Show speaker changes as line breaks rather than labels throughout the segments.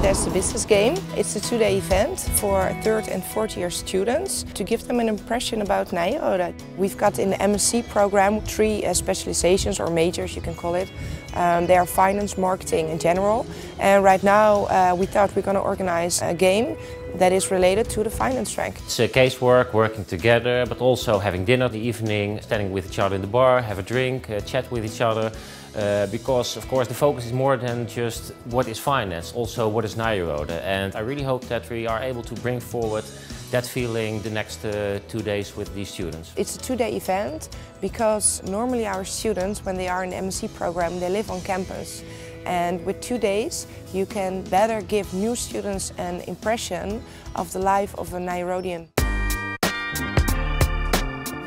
there's the business game. It's a 2-day event for 3rd and 4th year students to give them an impression about Nyenrode. We've got in the MSc program 3 specializations or majors, you can call it. They are finance, marketing and general. And right now we thought we're going to organize a game that is related to the finance track.
It's casework, working together, but also having dinner in the evening, standing with each other in the bar, have a drink, chat with each other. Because of course the focus is more than just what is finance, also what is Nyenrode. And I really hope that we are able to bring forward that feeling the next 2 days with these students.
It's a 2-day event because normally our students, when they are in the MSc program, they live on campus. And with 2 days you can better give new students an impression of the life of a Nyenrodian.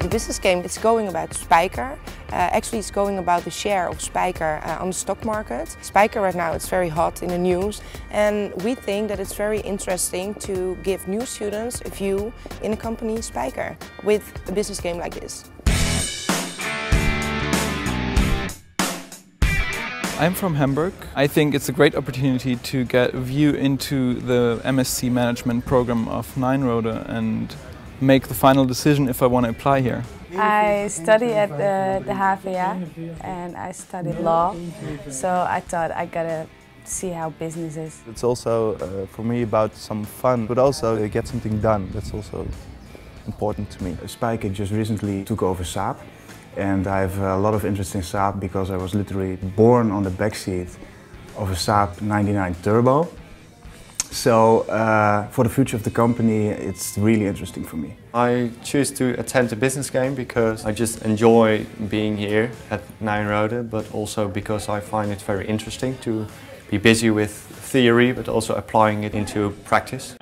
The business game is going about Spyker. Actually it's going about the share of Spyker on the stock market. Spyker right now it's very hot in the news, and we think that it's very interesting to give new students a view in a company Spyker with a business game like this.
I'm from Hamburg. I think it's a great opportunity to get a view into the MSc management program of Nyenrode and make the final decision if I want to apply here.
I study at the HVA and I studied law, so I thought I gotta see how business is.
It's also for me about some fun, but also get something done. That's also important to me.
Spyker just recently took over Saab, and I have a lot of interest in Saab because I was literally born on the backseat of a Saab 99 Turbo. So for the future of the company, it's really interesting for me.
I choose to attend the business game because I just enjoy being here at Nyenrode, but also because I find it very interesting to be busy with theory, but also applying it into practice.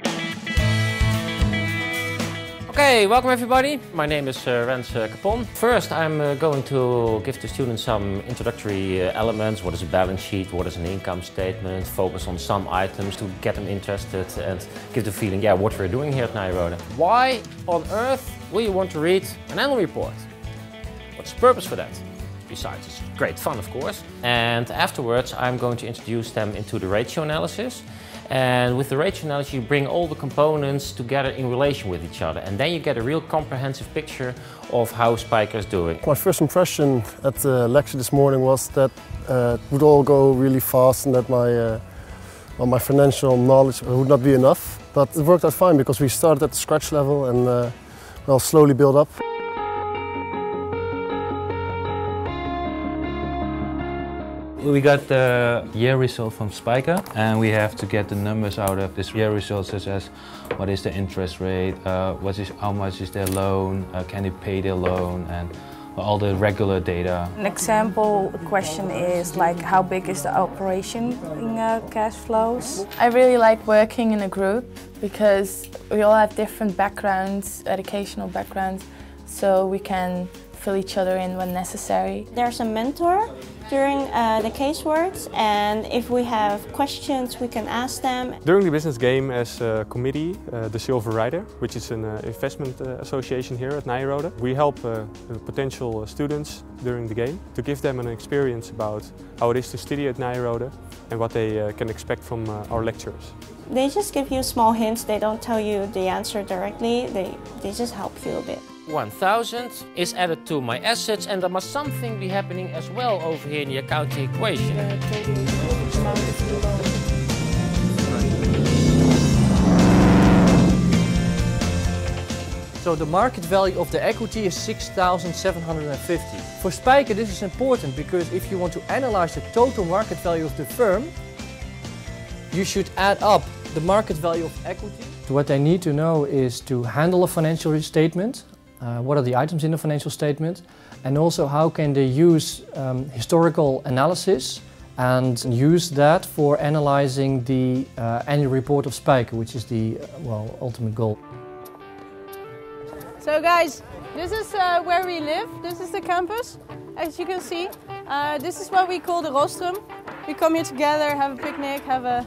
Okay, welcome everybody. My name is Rens Capon. First I'm going to give the students some introductory elements. What is a balance sheet, what is an income statement, focus on some items to get them interested and give the feeling, yeah, what we're doing here at Nyenrode. Why on earth will you want to read an annual report? What's the purpose for that? Besides, it's great fun of course. And afterwards I'm going to introduce them into the ratio analysis. And with the ratio analysis you bring all the components together in relation with each other, and then you get a real comprehensive picture of how Spyker is doing.
My first impression at the lecture this morning was that it would all go really fast and that my financial knowledge would not be enough. But it worked out fine because we started at the scratch level and well, slowly build up.
We got the year result from Spyker, and we have to get the numbers out of this year result, such as what is the interest rate, how much is their loan, can they pay their loan, and all the regular data.
An example question is like how big is the operation in cash flows?
I really like working in a group because we all have different backgrounds, educational backgrounds, so we can fill each other in when necessary.
There's a mentor during the caseworks, and if we have questions we can ask them.
During the business game as a committee, the Silver Rider, which is an investment association here at Nyenrode, we help potential students during the game to give them an experience about how it is to study at Nyenrode and what they can expect from our lecturers.
They just give you small hints, they don't tell you the answer directly, they just help you a bit.
1000 is added to my assets, and there must something be happening as well over here in the accounting equation.
So the market value of the equity is 6,750. For Spyker this is important because if you want to analyze the total market value of the firm, you should add up the market value of equity.
So what they need to know is to handle a financial statement. What are the items in the financial statement, and also how can they use historical analysis and use that for analyzing the annual report of Spyker, which is the ultimate goal.
So guys, this is where we live, this is the campus. As you can see, this is what we call the rostrum. We come here together, have a picnic, have a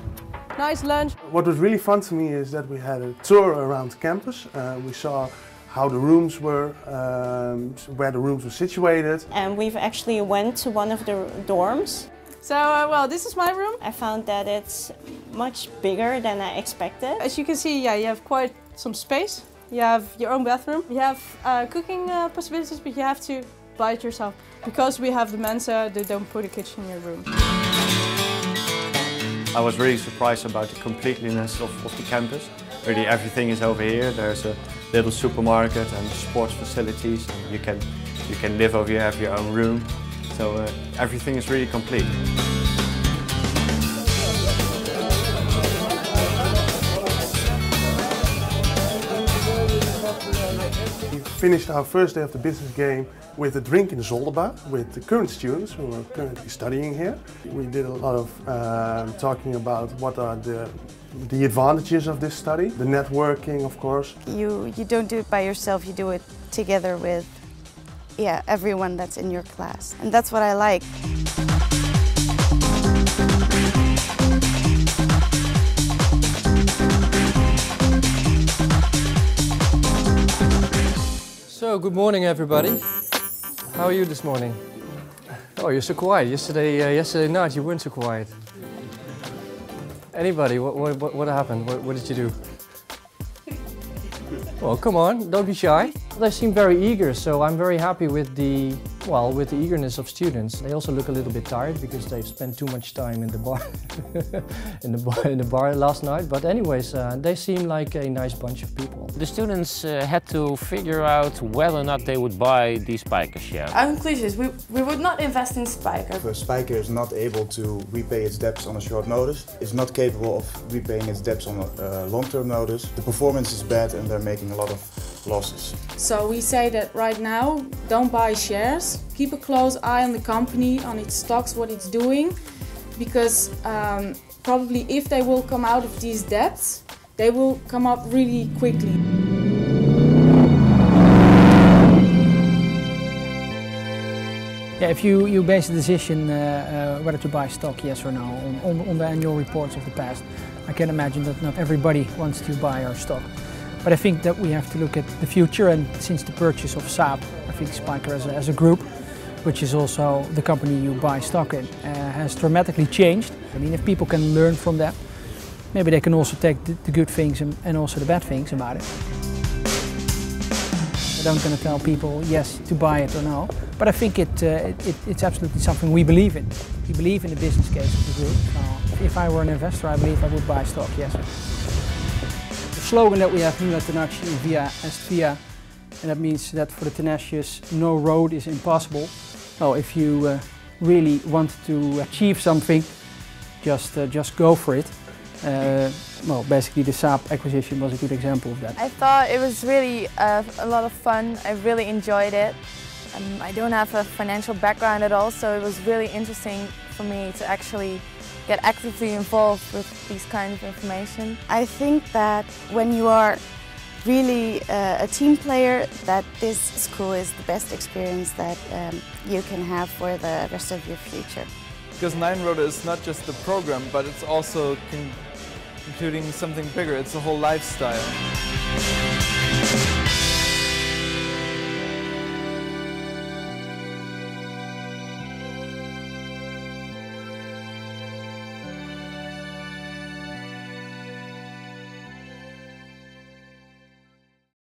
nice lunch.
What was really fun to me is that we had a tour around campus. We saw how the rooms were, where the rooms were situated.
And we've actually went to one of the dorms.
So, well, this is my room.
I found that it's much bigger than I expected.
As you can see, yeah, you have quite some space. You have your own bathroom. You have cooking possibilities, but you have to buy it yourself. Because we have the Mensa, they don't put a kitchen in your room.
I was really surprised about the completeness of the campus. Really everything is over here. There's a little supermarket and sports facilities. And you can live over here, have your own room. So everything is really complete.
We finished our first day of the business game with a drink in the Zolderbar with the current students who are currently studying here. We did a lot of talking about what are the advantages of this study, the networking, of course.
You don't do it by yourself, you do it together with everyone that's in your class. And that's what I like.
So, good morning everybody. How are you this morning? Oh, you're so quiet. Yesterday night you weren't so quiet. Anybody, what happened? What did you do? Well, come on, don't be shy. They seem very eager, so I'm very happy with the eagerness of students. They also look a little bit tired because they've spent too much time in the bar, in the bar last night. But anyways, they seem like a nice bunch of people.
The students had to figure out whether or not they would buy the Spyker share.
Our conclusion is we would not invest in Spyker.
If Spyker is not able to repay its debts on a short notice, is not capable of repaying its debts on a long-term notice, the performance is bad and they're making a lot of losses.
So we say that right now, don't buy shares. Keep a close eye on the company, on its stocks, what it's doing, because probably if they will come out of these debts, they will come up really quickly.
Yeah, if you base a decision whether to buy stock, yes or no, on the annual reports of the past, I can imagine that not everybody wants to buy our stock. But I think that we have to look at the future, and since the purchase of Saab, I think Spyker as a group, which is also the company you buy stock in, has dramatically changed. I mean, if people can learn from that, maybe they can also take the good things and also the bad things about it. I don't going to tell people yes to buy it or no, but I think it's absolutely something we believe in. We believe in the business case of the group. So if I were an investor, I believe I would buy stock, yes. The slogan that we have, Nula tenacious via est via, and that means that for the tenacious, no road is impossible. Well, if you really want to achieve something, just go for it. Well, basically the Saab acquisition was a good example of that.
I thought it was really a lot of fun. I really enjoyed it. I don't have a financial background at all, so it was really interesting for me to actually get actively involved with these kinds of information.
I think that when you are really a team player, that this school is the best experience that you can have for the rest of your future.
Because Nyenrode is not just the program, but it's also including something bigger. It's a whole lifestyle.